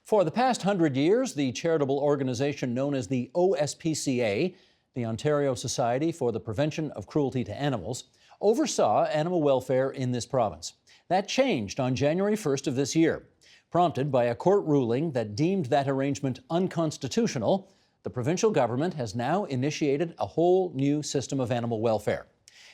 For the past 100 years, the charitable organization known as the OSPCA, the Ontario Society for the Prevention of Cruelty to Animals, oversaw animal welfare in this province. That changed on January 1st of this year. Prompted by a court ruling that deemed that arrangement unconstitutional, the provincial government has now initiated a whole new system of animal welfare.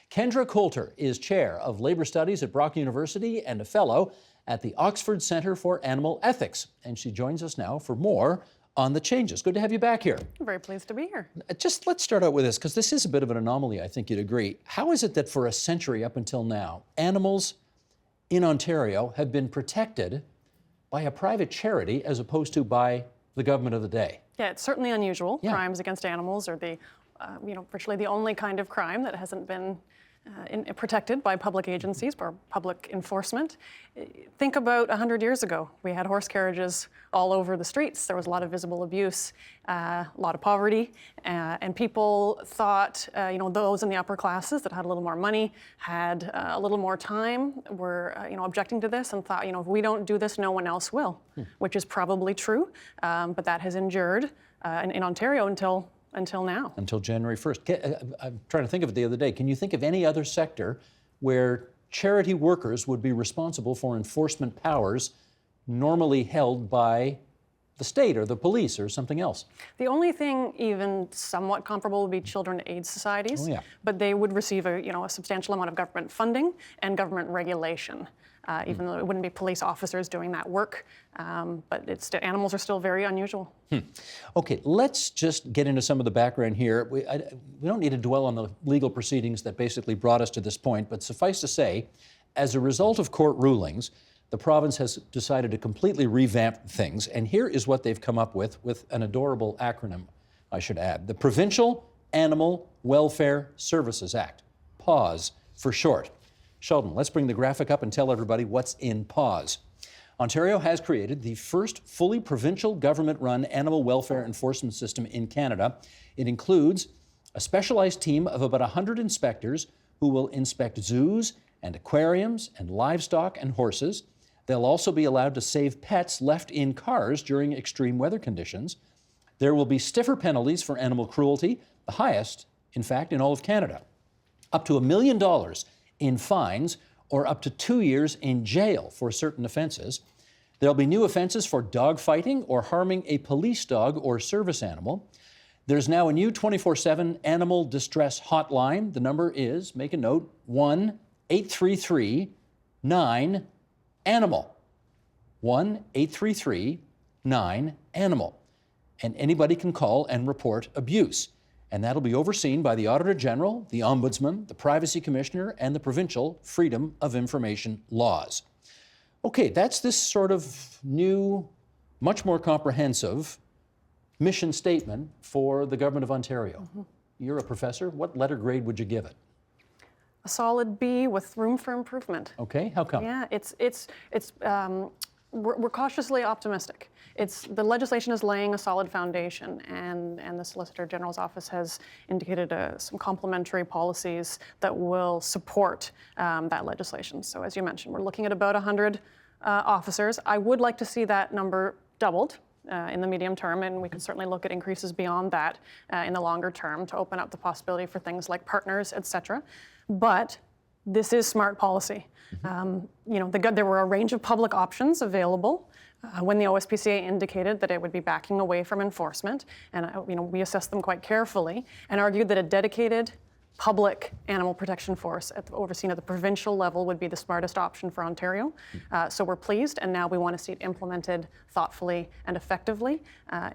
Kendra Coulter is chair of Labour Studies at Brock University and a fellow at the Oxford Centre for Animal Ethics. And she joins us now for more on the changes. Good to have you back here. I'm very pleased to be here. Just let's start out with this, because this is a bit of an anomaly, I think you'd agree. How is it that for a century up until now, animals in Ontario have been protected by a private charity as opposed to by the government of the day? Yeah, it's certainly unusual. Yeah. Crimes against animals are virtually the only kind of crime that hasn't been protected by public agencies or public enforcement. Think about 100 years ago. We had horse carriages all over the streets. There was a lot of visible abuse, a lot of poverty, and people thought, those in the upper classes that had a little more money, had a little more time, were, objecting to this and thought, if we don't do this, no one else will, which is probably true, but that has endured in Ontario until now. Until January 1st. I'm trying to think of it the other day. Can you think of any other sector where charity workers would be responsible for enforcement powers normally held by the state or the police or something else? The only thing even somewhat comparable would be children aid societies, but they would receive a substantial amount of government funding and government regulation. Even though it wouldn't be police officers doing that work, but animals are still very unusual. Okay, let's just get into some of the background here. We don't need to dwell on the legal proceedings that basically brought us to this point, but suffice to say, as a result of court rulings, the province has decided to completely revamp things, and here is what they've come up with an adorable acronym, I should add. The Provincial Animal Welfare Services Act, PAWS for short. Sheldon, let's bring the graphic up and tell everybody what's in PAWS. Ontario has created the first fully provincial government-run animal welfare enforcement system in Canada. It includes a specialized team of about 100 inspectors who will inspect zoos and aquariums and livestock and horses. They'll also be allowed to save pets left in cars during extreme weather conditions. There will be stiffer penalties for animal cruelty, the highest, in fact, in all of Canada. Up to $1 million in fines or up to 2 years in jail for certain offenses. There'll be new offenses for dog fighting or harming a police dog or service animal. There's now a new 24/7 animal distress hotline. The number is, make a note, 1-833-9-ANIMAL. 1-833-9-ANIMAL. And anybody can call and report abuse. And that'll be overseen by the Auditor General, the Ombudsman, the Privacy Commissioner, and the provincial Freedom of Information laws. Okay, that's this sort of new, much more comprehensive mission statement for the Government of Ontario. You're a professor. What letter grade would you give it? A solid B with room for improvement. Okay, how come? Yeah, we're cautiously optimistic. The legislation is laying a solid foundation, and the Solicitor General's office has indicated some complementary policies that will support that legislation. So as you mentioned, we're looking at about 100 officers. I would like to see that number doubled in the medium term, and we can certainly look at increases beyond that in the longer term to open up the possibility for things like partners, et cetera. But this is smart policy. There were a range of public options available when the OSPCA indicated that it would be backing away from enforcement, and we assessed them quite carefully and argued that a dedicated public animal protection force overseen at the provincial level would be the smartest option for Ontario. So we're pleased, and now we want to see it implemented thoughtfully and effectively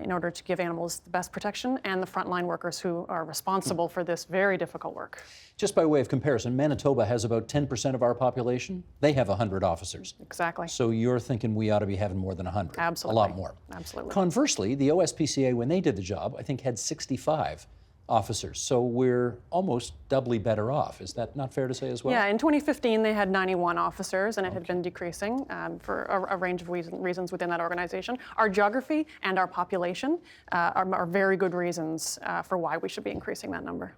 in order to give animals the best protection and the frontline workers who are responsible for this very difficult work. Just by way of comparison, Manitoba has about 10% of our population. They have 100 officers. Exactly. So you're thinking we ought to be having more than 100. Absolutely. A lot more. Absolutely. Conversely, the OSPCA, when they did the job, I think had 65 officers. So we're almost doubly better off. Is that not fair to say as well? Yeah, in 2015 they had 91 officers, and it had been decreasing for a range of reasons within that organization. Our geography and our population are very good reasons for why we should be increasing that number.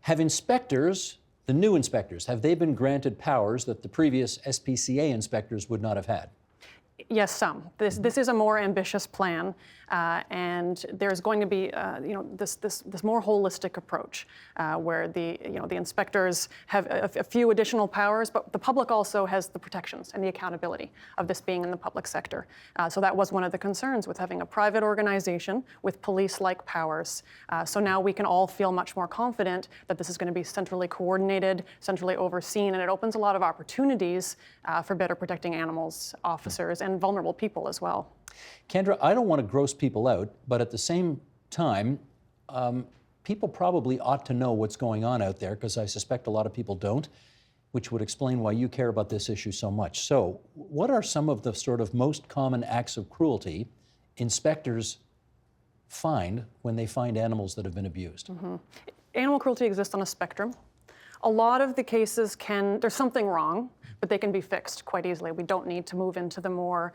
Have inspectors, the new inspectors, have they been granted powers that the previous SPCA inspectors would not have had? Yes, some. This is a more ambitious plan, and there's going to be this more holistic approach where the inspectors have a few additional powers, but the public also has the protections and the accountability of this being in the public sector. So that was one of the concerns with having a private organization with police-like powers. So now we can all feel much more confident that this is going to be centrally coordinated, centrally overseen, and it opens a lot of opportunities for better protecting animals, officers, and vulnerable people as well. Kendra, I don't want to gross people out, but at the same time, people probably ought to know what's going on out there, because I suspect a lot of people don't, which would explain why you care about this issue so much. So what are some of the sort of most common acts of cruelty inspectors find when they find animals that have been abused? Animal cruelty exists on a spectrum. A lot of the cases there's something wrong, but they can be fixed quite easily. We don't need to move into the more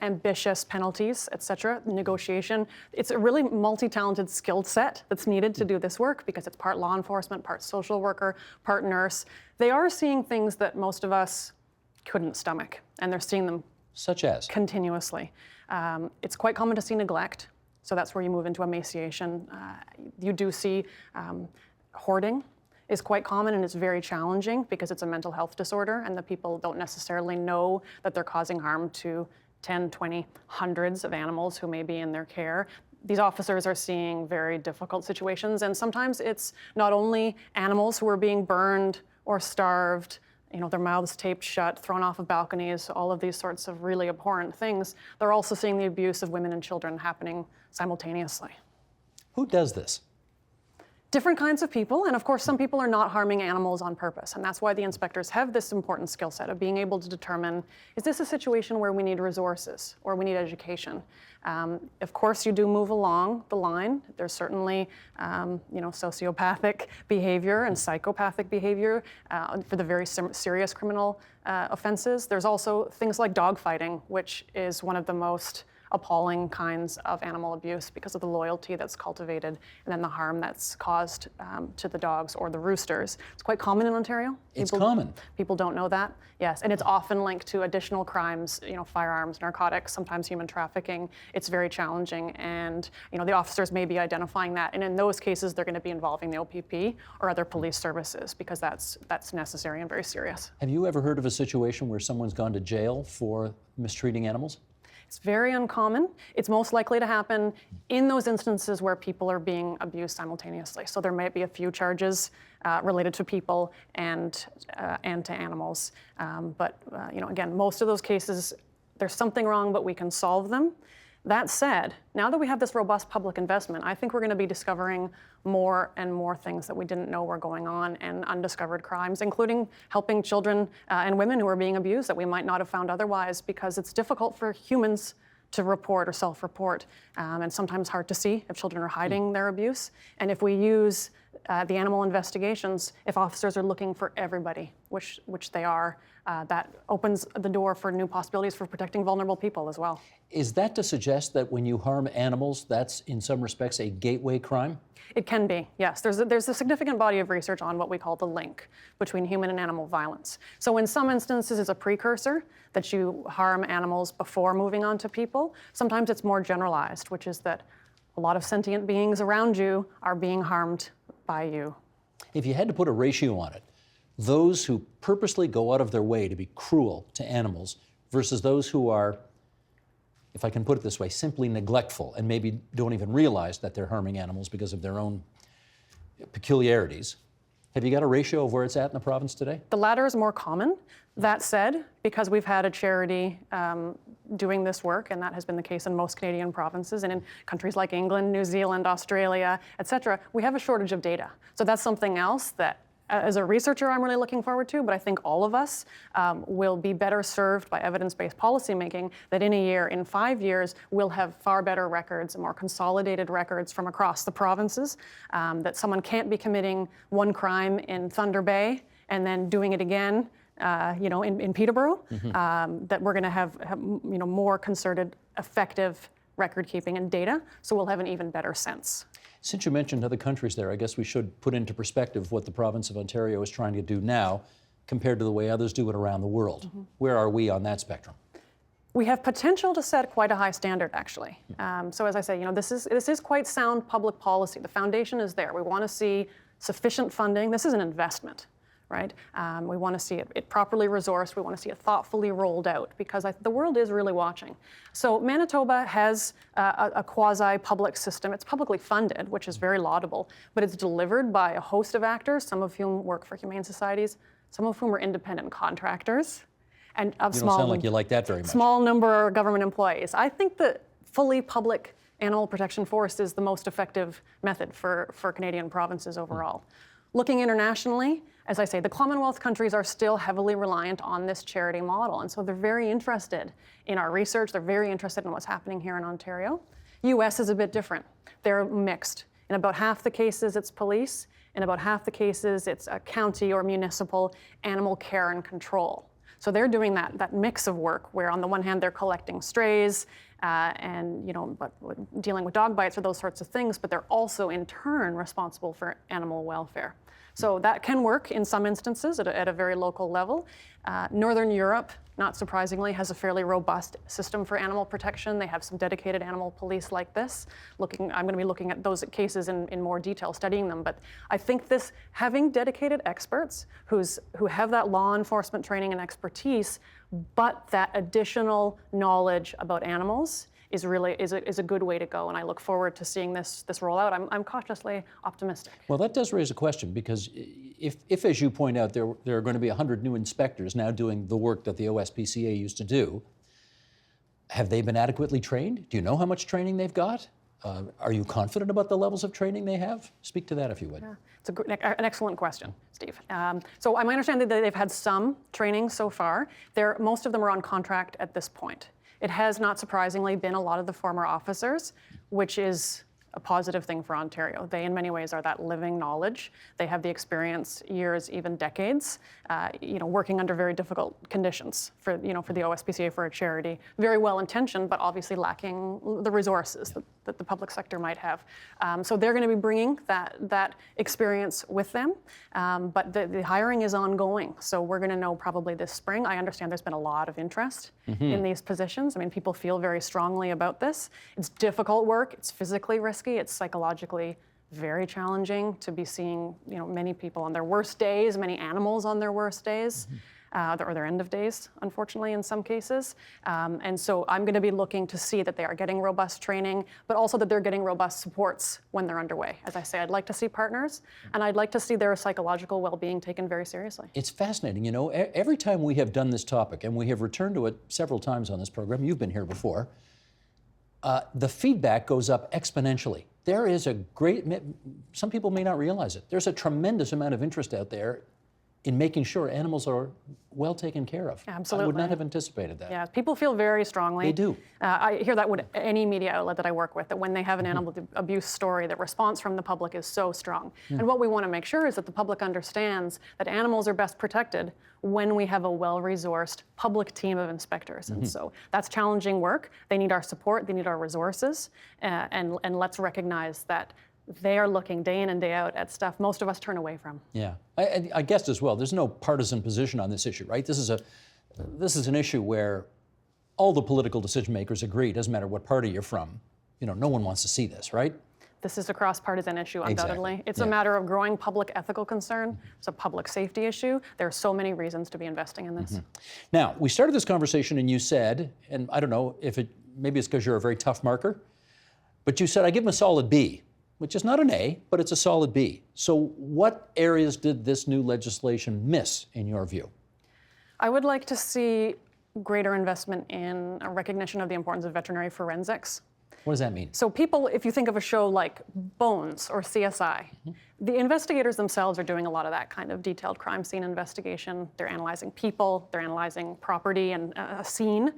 ambitious penalties, et cetera, negotiation. It's a really multi-talented skill set that's needed to do this work, because it's part law enforcement, part social worker, part nurse. They are seeing things that most of us couldn't stomach, and they're seeing them Such as? continuously. It's quite common to see neglect, so that's where you move into emaciation. You do see hoarding is quite common, and it's very challenging because it's a mental health disorder, and the people don't necessarily know that they're causing harm to 10, 20, hundreds of animals who may be in their care. These officers are seeing very difficult situations, and sometimes it's not only animals who are being burned or starved, their mouths taped shut, thrown off of balconies, all of these sorts of really abhorrent things. They're also seeing the abuse of women and children happening simultaneously. Who does this? Different kinds of people, and of course some people are not harming animals on purpose, and that's why the inspectors have this important skill set of being able to determine, is this a situation where we need resources or we need education? Of course you do move along the line. There's certainly sociopathic behavior and psychopathic behavior for the very serious criminal offenses. There's also things like dogfighting, which is one of the most appalling kinds of animal abuse because of the loyalty that's cultivated and then the harm that's caused to the dogs or the roosters. It's quite common in Ontario. It's common. People don't know that, yes. And it's often linked to additional crimes, firearms, narcotics, sometimes human trafficking. It's very challenging, and the officers may be identifying that. And in those cases, they're going to be involving the OPP or other police services because that's necessary and very serious. Have you ever heard of a situation where someone's gone to jail for mistreating animals? It's very uncommon. It's most likely to happen in those instances where people are being abused simultaneously. So there might be a few charges related to people and to animals. But again, most of those cases, there's something wrong, but we can solve them. That said, now that we have this robust public investment, I think we're going to be discovering more and more things that we didn't know were going on, and undiscovered crimes, including helping children and women who are being abused that we might not have found otherwise, because it's difficult for humans to report or self-report, and sometimes hard to see if children are hiding their abuse. And if we use the animal investigations, if officers are looking for everybody, which they are, that opens the door for new possibilities for protecting vulnerable people as well. Is that to suggest that when you harm animals, that's in some respects a gateway crime? It can be, yes. There's a significant body of research on what we call the link between human and animal violence. So in some instances, it's a precursor that you harm animals before moving on to people. Sometimes it's more generalized, which is that a lot of sentient beings around you are being harmed by you. If you had to put a ratio on it, those who purposely go out of their way to be cruel to animals versus those who are, if I can put it this way, simply neglectful and maybe don't even realize that they're harming animals because of their own peculiarities. Have you got a ratio of where it's at in the province today? The latter is more common. That said, because we've had a charity doing this work, and that has been the case in most Canadian provinces and in countries like England, New Zealand, Australia, et cetera, we have a shortage of data. So that's something else that as a researcher, I'm really looking forward to, but I think all of us will be better served by evidence-based policymaking, that in a year, in 5 years, we'll have far better records and more consolidated records from across the provinces, that someone can't be committing one crime in Thunder Bay and then doing it again in Peterborough, that we're going to have more concerted, effective record keeping and data, so we'll have an even better sense. Since you mentioned other countries there, I guess we should put into perspective what the province of Ontario is trying to do now compared to the way others do it around the world. Where are we on that spectrum? We have potential to set quite a high standard, actually. So as I say, this is quite sound public policy. The foundation is there. We want to see sufficient funding. This is an investment, right? We want to see it properly resourced. We want to see it thoughtfully rolled out, because the world is really watching. So Manitoba has a quasi-public system. It's publicly funded, which is very laudable, but it's delivered by a host of actors, some of whom work for humane societies, some of whom are independent contractors, and of You don't sound like you like that very much. small number of government employees. I think that fully public animal protection force is the most effective method for Canadian provinces overall. Looking internationally, as I say, the Commonwealth countries are still heavily reliant on this charity model, and so they're very interested in our research. They're very interested in what's happening here in Ontario. US is a bit different. They're mixed. In about half the cases, it's police. In about half the cases, it's a county or municipal animal care and control. So they're doing that mix of work where on the one hand they're collecting strays and dealing with dog bites or those sorts of things, but they're also in turn responsible for animal welfare. So that can work in some instances at a very local level. Northern Europe, not surprisingly, has a fairly robust system for animal protection. They have some dedicated animal police like this. I'm going to be looking at those cases in more detail, studying them. But I think having dedicated experts who have that law enforcement training and expertise, but that additional knowledge about animals is a good way to go, and I look forward to seeing this roll out. I'm cautiously optimistic. Well, that does raise a question, because if as you point out, there are going to be 100 new inspectors now doing the work that the OSPCA used to do, have they been adequately trained? Do you know how much training they've got? Are you confident about the levels of training they have? Speak to that, if you would. Yeah, it's an excellent question, Steve. So my understanding that they've had some training so far. Most of them are on contract at this point. It has, not surprisingly, been a lot of the former officers, which is a positive thing for Ontario. They, in many ways, are that living knowledge. They have the experience, years, even decades, working under very difficult conditions for the OSPCA, for a charity. Very well-intentioned, but obviously lacking the resources that the public sector might have. So they're going to be bringing that experience with them. But the hiring is ongoing. So we're going to know probably this spring. I understand there's been a lot of interest in these positions. I mean, people feel very strongly about this. It's difficult work. It's physically risky. It's psychologically very challenging to be seeing, many people on their worst days, many animals on their worst days, or their end of days, unfortunately, in some cases. And so I'm going to be looking to see that they are getting robust training, but also that they're getting robust supports when they're underway. As I say, I'd like to see partners, and I'd like to see their psychological well-being taken very seriously. It's fascinating. Every time we have done this topic, and we have returned to it several times on this program, you've been here before, the feedback goes up exponentially. There is some people may not realize it, there's a tremendous amount of interest out there in making sure animals are well taken care of. Absolutely. I would not have anticipated that. Yeah, people feel very strongly. They do. I hear that with any media outlet that I work with, that when they have an animal abuse story, the response from the public is so strong. And what we want to make sure is that the public understands that animals are best protected when we have a well-resourced public team of inspectors. And so that's challenging work. They need our support, they need our resources, and let's recognize that they are looking day in and day out at stuff most of us turn away from. Yeah, I guess as well, there's no partisan position on this issue, right? This is an issue where all the political decision makers agree. It doesn't matter what party you're from. No one wants to see this, right? This is a cross-partisan issue, undoubtedly. Exactly. It's a matter of growing public ethical concern. It's a public safety issue. There are so many reasons to be investing in this. Now, we started this conversation and you said, and I don't know if maybe it's because you're a very tough marker, but you said, I give them a solid B, which is not an A, but it's a solid B. So what areas did this new legislation miss, in your view? I would like to see greater investment in a recognition of the importance of veterinary forensics. What does that mean? So people, if you think of a show like Bones or CSI, the investigators themselves are doing a lot of that kind of detailed crime scene investigation. They're analyzing people, they're analyzing property and a scene,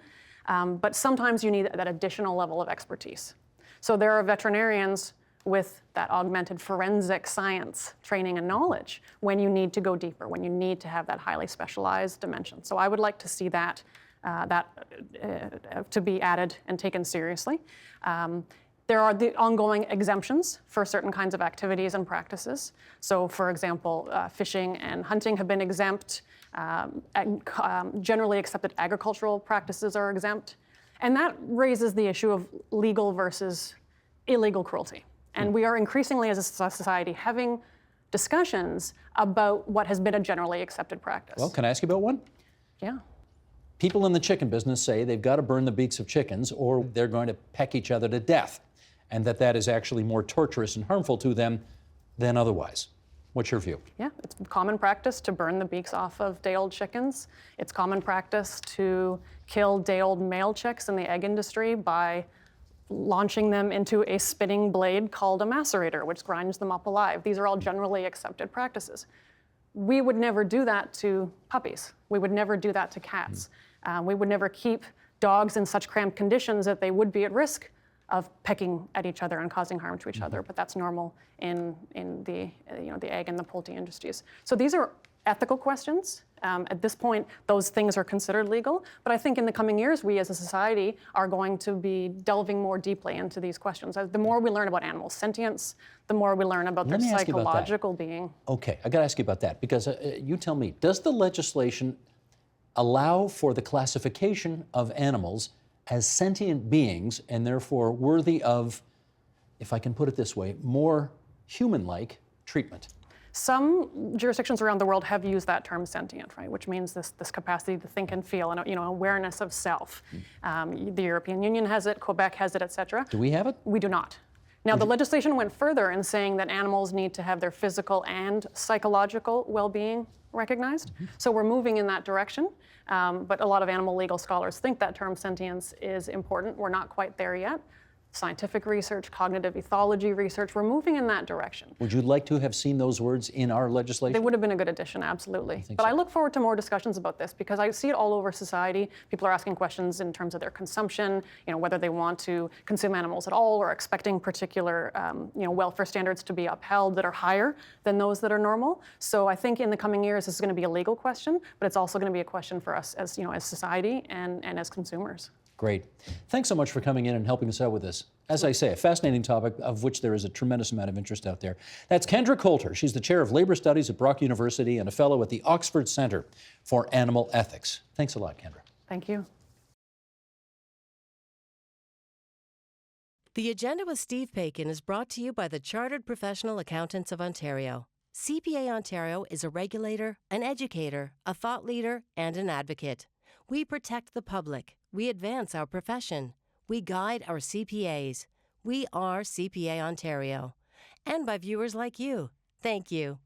but sometimes you need that additional level of expertise. So there are veterinarians with that augmented forensic science training and knowledge when you need to go deeper, when you need to have that highly specialized dimension. So I would like to see that to be added and taken seriously. There are the ongoing exemptions for certain kinds of activities and practices. So for example, fishing and hunting have been exempt. Generally accepted agricultural practices are exempt. And that raises the issue of legal versus illegal cruelty. And we are increasingly, as a society, having discussions about what has been a generally accepted practice. Well, can I ask you about one? Yeah. People in the chicken business say they've got to burn the beaks of chickens or they're going to peck each other to death, and that is actually more torturous and harmful to them than otherwise. What's your view? Yeah, it's common practice to burn the beaks off of day-old chickens. It's common practice to kill day-old male chicks in the egg industry by launching them into a spinning blade called a macerator, which grinds them up alive. These are all generally accepted practices. We would never do that to puppies. We would never do that to cats. We would never keep dogs in such cramped conditions that they would be at risk of pecking at each other and causing harm to each other. But that's normal in the the egg and the poultry industries. So these are ethical questions. At this point, those things are considered legal. But I think in the coming years, we as a society are going to be delving more deeply into these questions. The more we learn about animal sentience, the more we learn about their psychological being. Okay, I got to ask you about that because you tell me, does the legislation allow for the classification of animals as sentient beings and therefore worthy of, if I can put it this way, more human-like treatment? Some jurisdictions around the world have used that term sentient, right, which means this capacity to think and feel and awareness of self. The European Union has it, Quebec has it, et cetera. Do we have it? We do not. Now, the legislation went further in saying that animals need to have their physical and psychological well-being recognized. So we're moving in that direction. But a lot of animal legal scholars think that term sentience is important. We're not quite there yet. Scientific research, cognitive ethology research, we're moving in that direction. Would you like to have seen those words in our legislation? They would have been a good addition, absolutely. But I look forward to more discussions about this because I see it all over society. People are asking questions in terms of their consumption, whether they want to consume animals at all or expecting particular welfare standards to be upheld that are higher than those that are normal. So I think in the coming years, this is going to be a legal question, but it's also going to be a question for us as society and as consumers. Great. Thanks so much for coming in and helping us out with this. As I say, a fascinating topic of which there is a tremendous amount of interest out there. That's Kendra Coulter. She's the chair of labor studies at Brock University and a fellow at the Oxford Center for Animal Ethics. Thanks a lot, Kendra. Thank you. The Agenda with Steve Paikin is brought to you by the Chartered Professional Accountants of Ontario. CPA Ontario is a regulator, an educator, a thought leader, and an advocate. We protect the public. We advance our profession. We guide our CPAs. We are CPA Ontario. And by viewers like you. Thank you.